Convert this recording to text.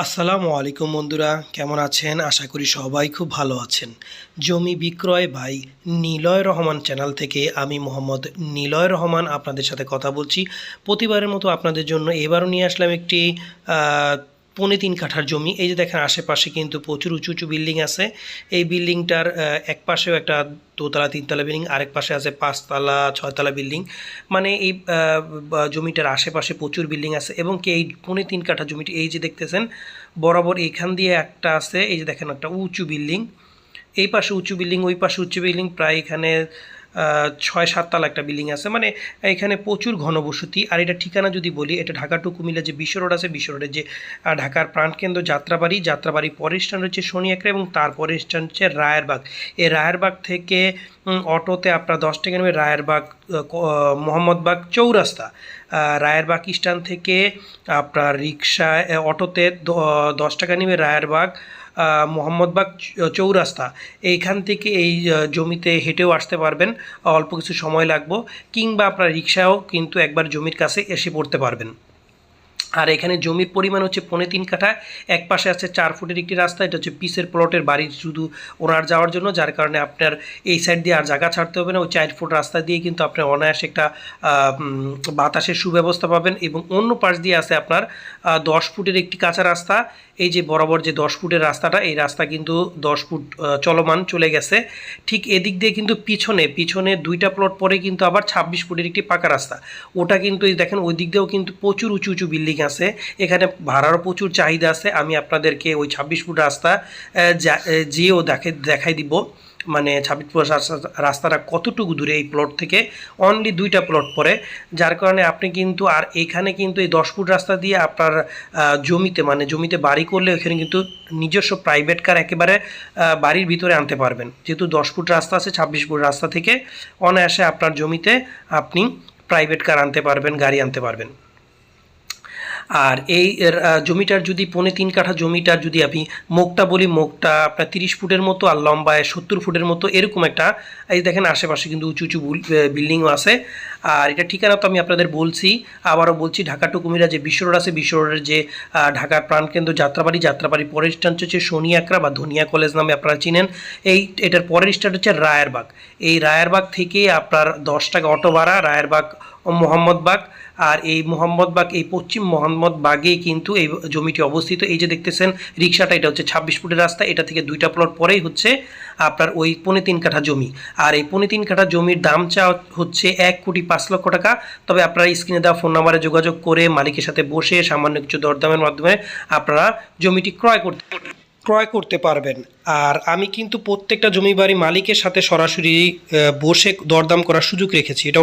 আসসালামু আলাইকুম বন্ধুরা, কেমন আছেন? আশা করি সবাই খুব ভালো আছেন। জমি বিক্রয় বাই নিলয় রহমান চ্যানেল থেকে আমি মোহাম্মদ নিলয় রহমান আপনাদের সাথে কথা বলছি। প্রতিবারের মতো আপনাদের জন্য এবারও নিয়ে আসলাম একটি 3.5 কাঠার জমি। এই যে দেখেন আশেপাশে কিন্তু প্রচুর উঁচু উঁচু বিল্ডিং আছে। এই বিল্ডিংটার এক পাশেও একটা দোতলা তিনতলা বিল্ডিং, আরেক পাশে আছে 5তলা 6তলা বিল্ডিং। মানে এই জমিটার আশেপাশে প্রচুর বিল্ডিং আছে এবং কি এই 3.5 কাঠা জমিটি এই যে দেখতেছেন বরাবর এখান দিয়ে একটা আছে। এই যে দেখেন একটা উঁচু বিল্ডিং, এই পাশে উঁচু বিল্ডিং, ওই পাশে উঁচু বিল্ডিং, প্রায় এখানে 6-7তলা একটা বিল্ডিং আছে। মানে এখানে প্রচুর ঘনবসতি। আর এটা ঠিকানা যদি বলি, এটা ঢাকা টু কুমিল্লা যে বিশ্ব রোড আছে, বিশ্ব রোডের যে ঢাকার প্রাণকেন্দ্র যাত্রাবাড়ি পরের স্ট্যান্ড হচ্ছে শনি একরা এবং তারপরের স্ট্যান্ড হচ্ছে রায়েরবাগ। এই রায়েরবাগ থেকে অটোতে আপনার 10 টাকা নেবে রায়েরবাগ মোহাম্মদবাগ চৌরাস্তা। রায়েরবাগ স্ট্যান্ড থেকে আপনার রিক্সায় অটোতে 10 টাকা নেবে রায়েরবাগ মোহাম্মদবাগ চৌরাস্তা। এইখান থেকে এই জমিতে হেঁটেও আসতে পারবেন, অল্প কিছু সময় লাগবে, কিংবা আপনার রিক্সাও কিন্তু একবার জমির কাছে এসে পড়তে পারবেন। আর এখানে জমির পরিমাণ হচ্ছে 3.5 কাঠা। এক পাশে আছে 4 ফুটের একটি রাস্তা, এটা হচ্ছে পিসের প্লটের বাড়ির শুধু ওনার যাওয়ার জন্য, যার কারণে আপনার এই সাইড দিয়ে আর জায়গা ছাড়তে হবে না। ওই 4 ফুট রাস্তা দিয়ে কিন্তু আপনার অনায়াসে একটা বাতাসের সুব্যবস্থা পাবেন। এবং অন্য পাশ দিয়ে আছে আপনার 10 ফুটের একটি কাঁচা রাস্তা। এই যে বরাবর যে 10 ফুটের রাস্তাটা, এই রাস্তা কিন্তু 10 ফুট চলমান চলে গেছে। ঠিক এদিক দিয়ে কিন্তু পিছনে 2টা প্লট পরে কিন্তু আবার 26 ফুটের একটি পাকা রাস্তা। ওটা কিন্তু এই দেখেন ওই দিক দিয়েও কিন্তু প্রচুর উঁচু উঁচু বিল্ডিং আছে। এখানে ভাড়ারও প্রচুর চাহিদা আছে। আমি আপনাদেরকে ওই 26 ফুট রাস্তা যেও দেখাই দিব, মানে 26 ফুট রাস্তাটা কতটুকু দূরে এই প্লট থেকে। অনলি 2টা প্লট পরে, যার কারণে আপনি কিন্তু আর এখানে কিন্তু এই 10 ফুট রাস্তা দিয়ে আপনার জমিতে বাড়ি করলে ওখানে কিন্তু নিজস্ব প্রাইভেট কার একেবারে বাড়ির ভিতরে আনতে পারবেন। যেহেতু 10 ফুট রাস্তা আছে, 26 ফুট রাস্তা থেকে অনায়াসে আপনার জমিতে আপনি প্রাইভেট কার আনতে পারবেন, গাড়ি আনতে পারবেন। আর এই জমিটার যদি 3.5 কাঠা জমিটার যদি আমি মুখটা বলি, মুখটা আপনার 30 ফুটের মতো আর লম্বায় 70 ফুটের মতো এরকম একটা। এই দেখেন আশেপাশে কিন্তু উঁচু উঁচু বিল্ডিংও আছে। আর এটা ঠিকানা তো আমি আপনাদের বলছি, আবারও বলছি, ঢাকা টু কুমিল্লা যে বিশ্ব রোড আছে, বিশ্ব রোডের যে ঢাকার প্রাণকেন্দ্র যাত্রাবাড়ি পরের স্ট্যান্ড হচ্ছে শনি একরা বা ধনিয়া কলেজ নামে আপনারা চিনেন। এটার পরের স্ট্যান্ড হচ্ছে রায়েরবাগ। এই রায়েরবাগ থেকে আপনার 10 টাকা অটো ভাড়া রায়েরবাগ মোহাম্মদবাগ। আর এই মোহাম্মদবাগ, এই পশ্চিম মোহাম্মদবাগেই কিন্তু এই জমিটি অবস্থিত। এই যে দেখতেছেন রিক্সাটা, এটা হচ্ছে 26 ফুটের রাস্তা। এটা থেকে 2টা প্লট পরেই হচ্ছে আপনার ওই 3.5 কাঠা জমি। আর এই 3.5 কাঠা জমির দাম হচ্ছে 1,05,00,000 টাকা। তবে আপনারা স্ক্রিনে দেওয়া ফোন নাম্বারে যোগাযোগ করে মালিকের সাথে বসে সামান্য কিছু দরদামের মাধ্যমে আপনারা জমিটি ক্রয় করতে পারবেন। আর আমি কিন্তু প্রত্যেকটা জমি বাড়ি মালিকের সাথে সরাসরি বসে দরদাম করার সুযোগ রেখেছি। এটা